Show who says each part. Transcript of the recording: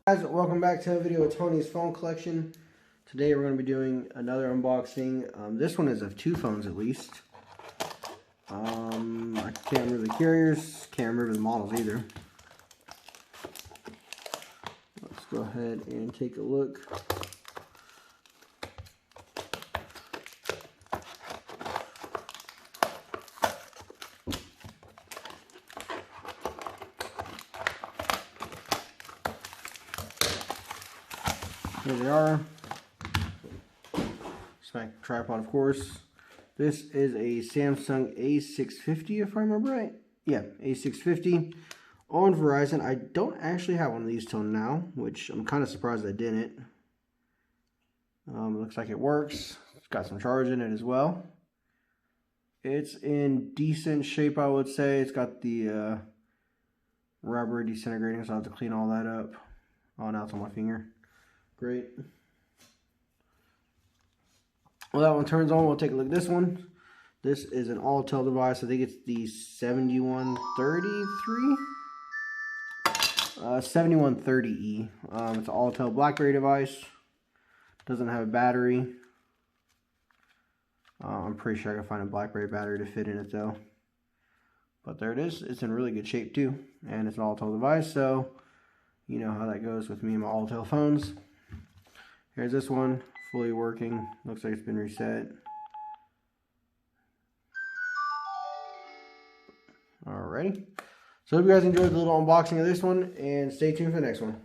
Speaker 1: Guys, welcome back to a video of Tony's phone collection. Today we're going to be doing another unboxing. This one is of two phones at least. I can't remember the carriers, can't remember the models either. Let's go ahead and take a look. Here they are. Smack tripod, of course. This is a Samsung A650, if I remember right. Yeah, A650 on Verizon. I don't actually have one of these till now, which I'm kind of surprised I didn't. Looks like it works. It's got some charge in it as well. It's in decent shape, I would say. It's got the rubber disintegrating, so I have to clean all that up. Oh, now it's on my finger. Great. Well, that one turns on. We'll take a look at this one. This is an Altel device. I think it's the 7133. 7130E. It's an Altel BlackBerry device. Doesn't have a battery. I'm pretty sure I can find a BlackBerry battery to fit in it though. But there it is. It's in really good shape too. And it's an Altel device, so you know how that goes with me and my Altel phones. Here's this one, fully working. Looks like it's been reset. Alrighty. So hope you guys enjoyed the little unboxing of this one, and stay tuned for the next one.